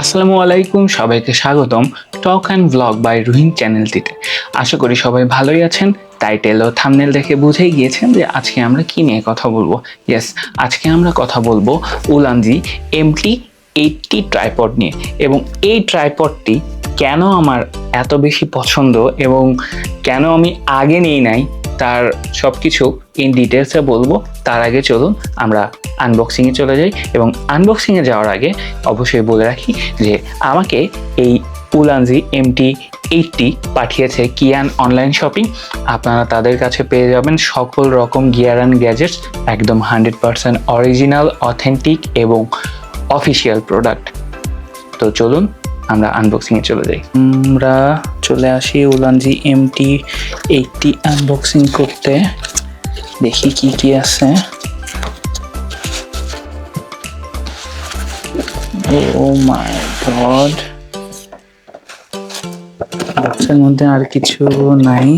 আসসালামু আলাইকুম, সবাইকে স্বাগতম talk and blog by Ruhin চ্যানেলটিতে। আশা করি সবাই ভালোই আছেন। টাইটেল ও থাম্বনেল দেখে বুঝেই গিয়েছেন যে আজকে আমরা কি নিয়ে কথা বলবো। ইয়েস, আজকে আমরা কথা বলবো উলানজি MT80 ট্রাইপড নিয়ে। এবং এই ট্রাইপডটি কেন আমার এত বেশি পছন্দ এবং কেন আমি আগে নিই নাই তার সব কিছু ইন ডিটেলসে বলবো। তার আগে চলুন আমরা আনবক্সিংয়ে চলে যাই। এবং আনবক্সিংয়ে যাওয়ার আগে অবশ্যই বলে রাখি যে আমাকে এই উলানজি MT80 পাঠিয়েছে কিয়ান অনলাইন শপিং। আপনারা তাদের কাছে পেয়ে যাবেন সকল রকম গিয়ার অ্যান্ড গ্যাজেটস, একদম 100% অরিজিনাল, অথেন্টিক এবং অফিসিয়াল প্রোডাক্ট। তো চলুন আমরা আনবক্সিংয়ে চলে যাই। আমরা চলে আসি উলানজি MT80 আনবক্সিং করতে। দেখি কি কি আছে। ও মাই গড, বক্সের মধ্যে আর কিছু নাই।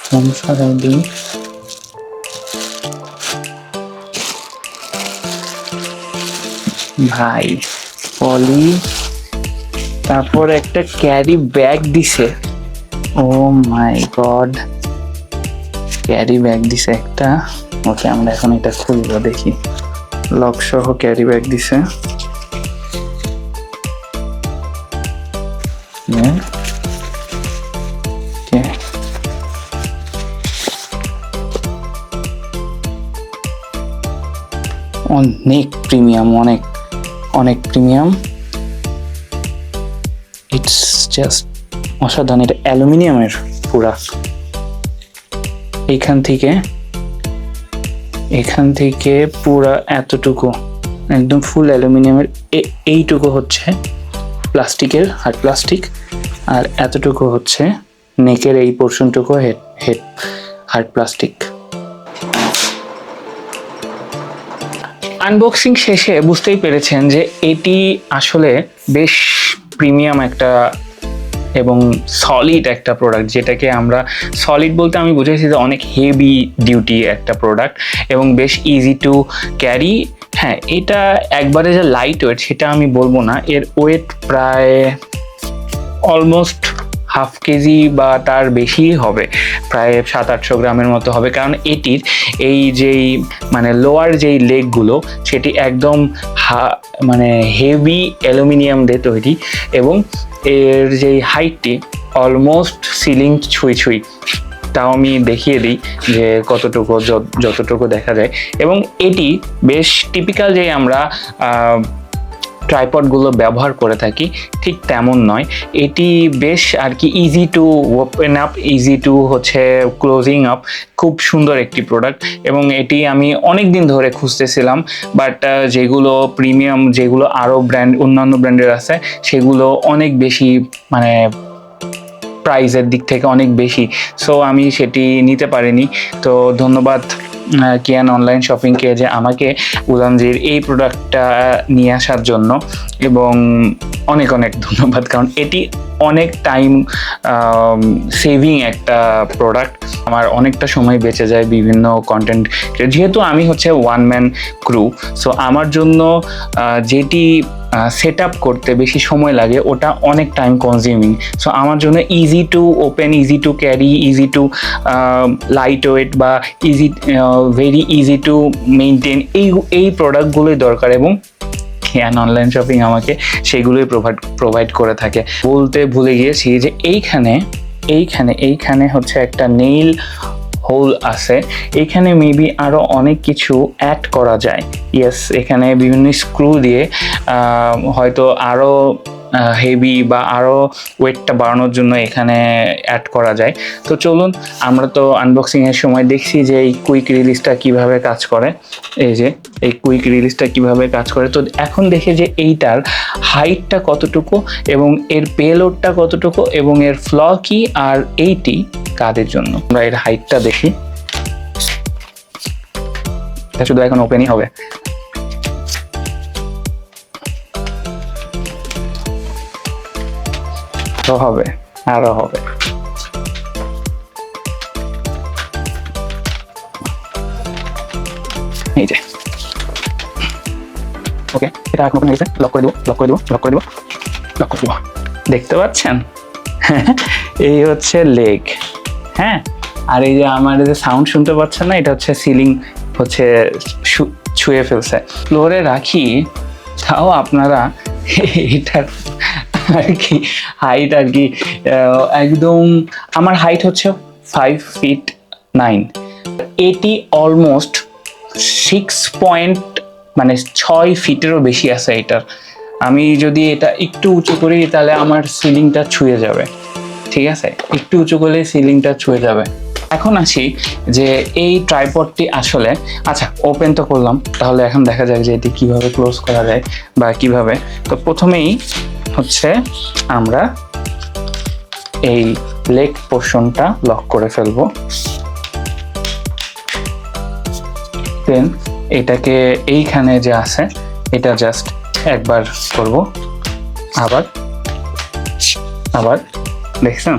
ফোন সরাই দিই। ভাই পলি, তারপর একটা ক্যারি ব্যাগ দিছে। ও মাই গড, ক্যারি ব্যাগ দিছে একটা। ওকে, আমরা এখন এটা খুলবো, দেখি। লক সহ ক্যারি ব্যাগ দিছে। অনেক প্রিমিয়াম, অনেক অনেক প্রিমিয়াম। ইটস জাস্ট অসাধারণ। এটা অ্যালুমিনিয়ামের পুরা। এখান থেকে পুরা এতটুকু একদম ফুল অ্যালুমিনিয়ামের। এইটুকু হচ্ছে প্লাস্টিকের, হার্ড প্লাস্টিক, আর এতটুকু হচ্ছে নেকের এই পোর্শনটুকু হেড হার্ড প্লাস্টিক। আনবক্সিং শেষে বুঝতেই পেরেছেন যে এটি আসলে বেশ প্রিমিয়াম একটা এবং সলিড একটা প্রোডাক্ট। যেটাকে আমরা সলিড বলতে আমি বুঝেছি যে অনেক হেভি ডিউটি একটা প্রোডাক্ট এবং বেশ ইজি টু ক্যারি। হ্যাঁ, এটা একবারে যে লাইট ওয়েট সেটা আমি বলবো না। এর ওয়েট প্রায় অলমোস্ট হাফ কেজি বা তার বেশি হবে, প্রায় 700-800 গ্রামের মতো হবে। কারণ এটির এই যেই মানে লোয়ার যেই লেগগুলো সেটি একদম মানে হেভি অ্যালুমিনিয়াম দিয়ে তৈরি এবং এর যেই হাইটটি অলমোস্ট সিলিং ছুঁই। তাও আমি দেখিয়ে দিই যে কতটুকু, যতটুকু দেখা যায়। এবং এটি বেশ টিপিক্যাল যে আমরা ট্রাইপডগুলো ব্যবহার করে থাকি ঠিক তেমন নয়। এটি বেশ আর কি easy to open up, easy to হচ্ছে ক্লোজিং আপ। খুব সুন্দর একটি প্রোডাক্ট এবং এটি আমি অনেক দিন ধরে খুঁজতেছিলাম। বাট যেগুলো প্রিমিয়াম, যেগুলো আরও অন্যান্য ব্র্যান্ডের আছে সেগুলো অনেক বেশি মানে প্রাইসের দিক থেকে অনেক বেশি। সো আমি সেটি নিতে পারিনি। তো ধন্যবাদ কিয়ান অনলাইন শপিংকে যে আমাকে উলানজির এই প্রোডাক্টটা নিয়ে আসার জন্য। এবং অনেক অনেক ধন্যবাদ, কারণ এটি অনেক টাইম সেভিং একটা প্রোডাক্ট। আমার অনেকটা সময় বেঁচে যায় বিভিন্ন কন্টেন্ট, যেহেতু আমি হচ্ছে ওয়ান ম্যান ক্রু। সো আমার জন্য যেটি সেট আপ করতে বেশি সময় লাগে ওটা অনেক টাইম কনজিউমিং। সো আমার জন্য easy to open, easy to carry, easy to light weight বা ভেরি ইজি টু মেনটেন, এই প্রোডাক্টগুলোই দরকার। এবং কিয়ান অনলাইন শপিং আমাকে সেগুলোই প্রোভাইড করে থাকে। বলতে ভুলে গিয়েছি যে এইখানে হচ্ছে একটা নেইল হোল আছে। এখানে মেবি আরও অনেক কিছু অ্যাড করা যায়। ইয়েস, এখানে বিভিন্ন স্ক্রু দিয়ে হয়তো আরও হেভি বা আরও ওয়েটটা বাড়ানোর জন্য এখানে অ্যাড করা যায়। তো চলুন, আমরা তো আনবক্সিংয়ের সময় দেখছি যে এই কুইক রিলিজটা কিভাবে কাজ করে। এই কুইক রিলিজটা কিভাবে কাজ করে। তো এখন দেখে যে এইটার হাইটটা কতটুকু এবং এর পেলোডটা কতটুকু এবং এর ফ্ল কি আর এইটি কাদের জন্য। আমরা এর হাইটটা দেখি। এটা শুধু এখন ওপেনই হবে। হবে, আরো হবে। এই যে ওকে, এটা এখন ওপেন হয়েছে, লক করে দেবো, লক করে দেবো, লক করে দেবো, লক করে দেবো। দেখতে পাচ্ছেন এই হচ্ছে লেগ। হ্যাঁ, আর এই যে আমার যে সাউন্ড শুনতে পাচ্ছেন না, এটা হচ্ছে সিলিং হচ্ছে ছুঁয়ে ফেলছে। ফ্লোরে রাখি, তাও আপনারা এটার আর কি হাইট আর কি একদম, আমার হাইট হচ্ছে 5 feet 9, এটি অলমোস্ট 6 মানে 6 ফিটেরও বেশি আছে এটার। আমি যদি এটা একটু উঁচু করি তাহলে আমার সিলিংটা ছুঁয়ে যাবে, ঠিক আছে, একটু উঁচু করলে সিলিংটা ছুঁয়ে যাবে। এখন আসি যে এই ট্রাইপডটি আসলে, আচ্ছা ওপেন তো করলাম, তাহলে এখন দেখা যাক যে এটি কিভাবে ক্লোজ করা যায় বা কিভাবে। তো প্রথমেই হচ্ছে আমরা এই লেগ পোর্শনটা লক করে ফেলবো, দেন এটাকে এইখানে যে আছে এটা জাস্ট একবার করব, আবার আবার দেখছেন,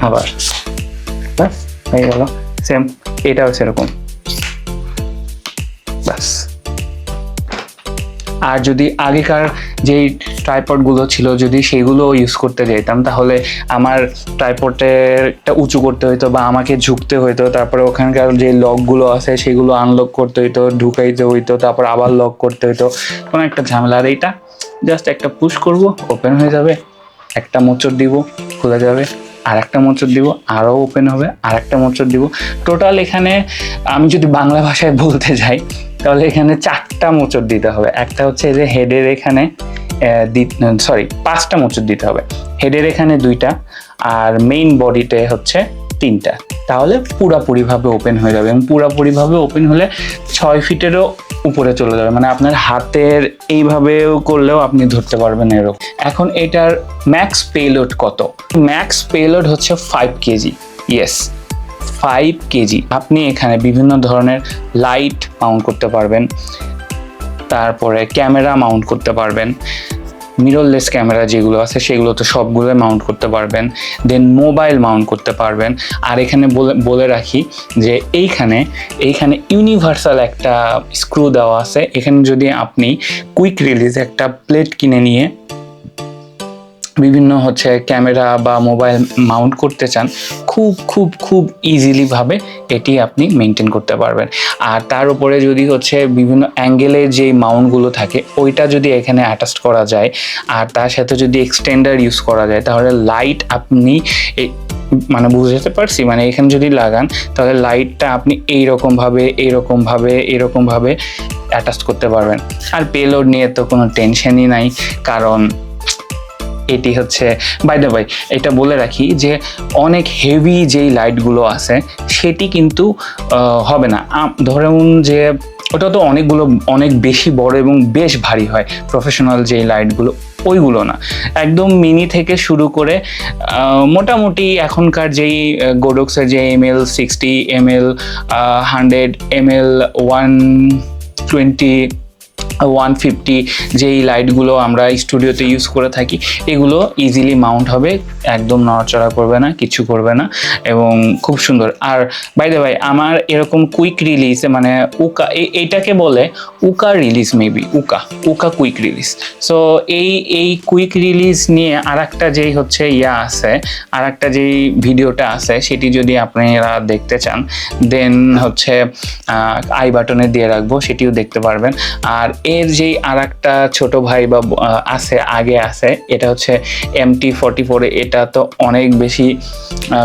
আবার বাস হয়ে গেল। সেম এটাও সেরকম, বাস। আর যদি আগেকার যেই ট্রাইপডগুলো ছিল যদি সেগুলো ইউজ করতে যেতাম, তাহলে আমার ট্রাইপডটা উঁচু করতে হইতো বা আমাকে ঝুঁকতে হইতো, তারপরে ওখানকার যে লকগুলো আছে সেগুলো আনলক করতে হইতো, ঢুকাইতে হইতো, তারপর আবার লক করতে হইতো, কোনো একটা ঝামেলা। আর এইটা জাস্ট একটা পুশ করব, ওপেন হয়ে যাবে, একটা মোচড় দিব, খুলে যাবে, আর একটা মোচড় দিব, আরও ওপেন হবে, আর একটা মোচড় দিব। টোটাল এখানে আমি যদি বাংলা ভাষায় বলতে যাই তাহলে এখানে 4টা মোচড় দিতে হবে। একটা হচ্ছে যে হেডের এখানে 5টা মোচড় দিতে হবে, হেডের এখানে 2টা, আর মেইন বডিতে হচ্ছে 3টা, তাহলে পুরাপুরিভাবে ওপেন হয়ে যাবে। এবং পুরাপুরিভাবে ওপেন হলে 6 ফিটেরও উপরে চলে যাবে, মানে আপনার হাতের এইভাবেও করলেও আপনি ধরতে পারবেন এরকম। এখন এটার ম্যাক্স পেলোড কত? ম্যাক্স পেলোড হচ্ছে 5 কেজি। Yes, 5 KG. আপনি এখানে বিভিন্ন ধরনের লাইট মাউন্ট করতে পারবেন, তারপরে ক্যামেরা মাউন্ট করতে পারবেন, মিররলেস ক্যামেরা যেগুলো আছে সেগুলো তো সবগুলো মাউন্ট করতে পারবেন, দেন মোবাইল মাউন্ট করতে পারবেন। আর এখানে বলে রাখি যে এইখানে ইউনিভার্সাল একটা স্ক্রু দেওয়া আছে। এখানে যদি আপনি কুইক রিলিজ একটা প্লেট কিনে নিয়ে বিভিন্ন হচ্ছে ক্যামেরা বা মোবাইল মাউন্ট করতে চান, খুব ইজিলি ভাবে এটি আপনি মেনটেন করতে পারবেন। আর তার উপরে যদি হচ্ছে বিভিন্ন অ্যাঙ্গেলে যে মাউন্টগুলো থাকে ওইটা যদি এখানে অ্যাটাচ করা যায়, আর তার সাথে যদি এক্সটেন্ডার ইউজ করা যায়, তাহলে লাইট আপনি মানে বুঝতে পারছি, মানে এখানে যদি লাগান তাহলে লাইটটা আপনি এইরকমভাবে অ্যাটাচ করতে পারবেন। আর পেলোড নিয়ে তো কোনো টেনশনই নাই, কারণ এটি হচ্ছে, বাই দ্য ওয়ে এটা বলে রাখি যে অনেক হেভি যেই লাইটগুলো আছে সেটি কিন্তু হবে না। ধরুন যে ওটা তো অনেক বেশি বড় এবং বেশ ভারী হয়, প্রফেশনাল যেই লাইটগুলো ওইগুলো না, একদম মিনি থেকে শুরু করে মোটামুটি এখনকার যেই গোডক্সের যে ml 60 ml 100 ml 120 150 যেই লাইটগুলো আমরা স্টুডিওতে ইউজ করে থাকি, এগুলো ইজিলি মাউন্ট হবে, একদম নড়াচড়া করবে না, কিছু করবে না, এবং খুব সুন্দর। আর বাই দ্য ওয়ে আমার এরকম কুইক রিলিজ, মানে উকা, এইটাকে বলে উকা রিলিজ, মেবি উকা কুইক রিলিজ। সো এই কুইক রিলিজ নিয়ে আর একটা যেই হচ্ছে আছে, আর একটা যেই ভিডিওটা আছে সেটি যদি আপনারা দেখতে চান দেন হচ্ছে আই বাটনে দিয়ে রাখবো, সেটিও দেখতে পারবেন। আর এর যেই আর একটা ছোট ভাই বা আগে আছে, এটা হচ্ছে MT44, এটা তো অনেক বেশি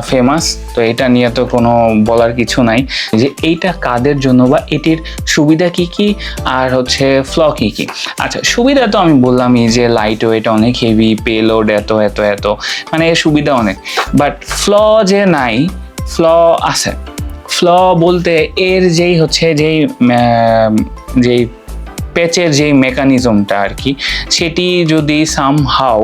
ফেমাস, তো এটা নিয়ে তো কোনো বলার কিছু নাই যে এইটা কাদের জন্য বা এটির সুবিধা কি কি আর হচ্ছে ফ্ল কি কি। আচ্ছা, সুবিধা তো আমি বললামই যে লাইট ওয়েট, অনেক হেভি, পেলোড এত মানে এর সুবিধা অনেক, বাট ফ্ল যে নাই, ফ্ল আছে। ফ্ল বলতে এর যেই হচ্ছে যেই প্যাচের যেই মেকানিজমটা আর কি, সেটি যদি সামহাও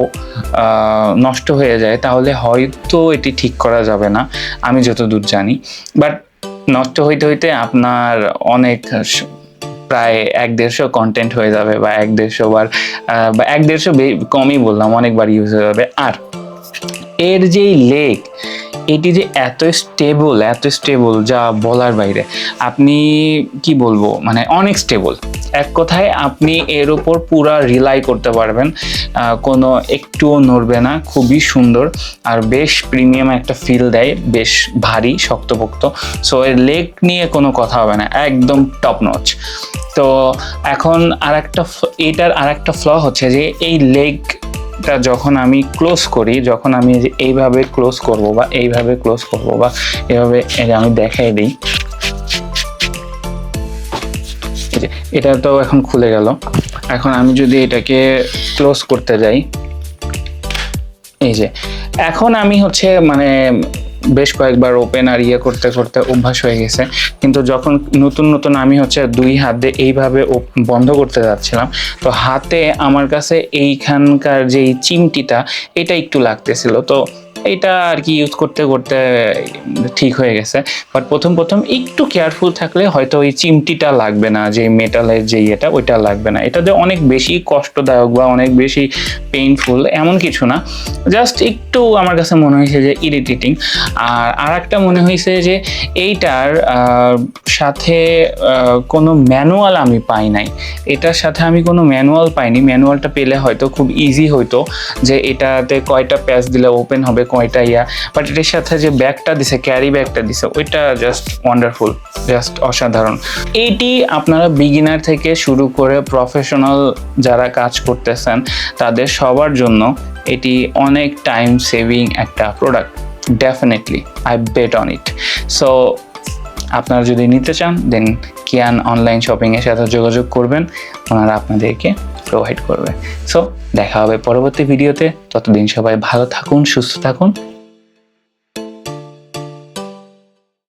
নষ্ট হয়ে যায় তাহলে হয়তো এটি ঠিক করা যাবে না, আমি যতদূর জানি। বাট নষ্ট হইতে আপনার অনেক, প্রায় 1-150 কন্টেন্ট হয়ে যাবে, বা 1-150 বার, বা 1-150 কমই বললাম, অনেকবার ইউজ হয়ে যাবে। আর এর যেই লেগ, এটি যে এত স্টেবল যা বলার বাইরে। আপনি কি বলবো, মানে অনেক স্টেবল। এক কথায় আপনি এর উপর পুরা রিলাই করতে পারবেন, কোনো একটুও নড়বে না। খুবই সুন্দর আর বেশ প্রিমিয়াম একটা ফিল দেয়, বেশ ভারী শক্তপোক্ত। সো এর লেগ নিয়ে কোনো কথা হবে না, একদম টপ নচ। তো এখন এটার আরেকটা ফ্ল হচ্ছে যে এই লেগটা যখন আমি ক্লোজ করি, যখন আমি এইভাবে ক্লোজ করব বা এইভাবে ক্লোজ করব বা এভাবে আমি দেখাই দিই, এটা তো এখন খুলে গেল। এখন আমি যদি এটাকে ক্লোজ করতে যাই, এই যে এখন আমি মানে বেশ কয়েকবার ওপেন আর করতে করতে অভ্যাস হয়ে গেছে। কিন্তু যখন নতুন আমি 2 হাত দিয়ে এইভাবে বন্ধ করতে যাচ্ছিলাম, তো হাতে আমার কাছে এইখানকার যে চিমটিটা এটা একটু লাগতেছিল। তো এটা আর কি ইউজ করতে করতে ঠিক হয়ে গেছে। বাট প্রথম একটু কেয়ারফুল থাকলে হয়তো ওই চিমটিটা লাগবে না, যে মেটালের যে ওইটা লাগবে না। এটা যে অনেক বেশি কষ্টদায়ক বা অনেক বেশি পেইনফুল এমন কিছু না, জাস্ট একটু আমার কাছে মনে হয়েছে যে ইরিটেটিং। আর আরেকটা মনে হয়েছে যে এইটার সাথে কোনো ম্যানুয়াল আমি পাই নাই। এটার সাথে আমি কোনো ম্যানুয়াল পাইনি। ম্যানুয়ালটা পেলে হয়তো খুব ইজি হইতো যে এটাতে কয়টা প্যাচ দিলে ওপেন হবে, কয়টা বাট এটার সাথে যে ব্যাগটা দিছে, ক্যারি ব্যাগটা দিছে, ওইটা জাস্ট ওয়ান্ডারফুল, জাস্ট অসাধারণ। এইটি আপনারা বিগিনার থেকে শুরু করে প্রফেশনাল যারা কাজ করতেছেন তাদের সবার জন্য এটি অনেক টাইম সেভিং একটা product. Definitely I bet on it. So আপনারা যদি নিতে চান দেন কিয়ান অনলাইন শপিংয়ের সাথে যোগাযোগ করবেন, ওনারা আপনাদেরকে প্রোভাইড করবে। সো দেখা হবে পরবর্তী ভিডিওতে। ততদিন সবাই ভালো থাকুন, সুস্থ থাকুন।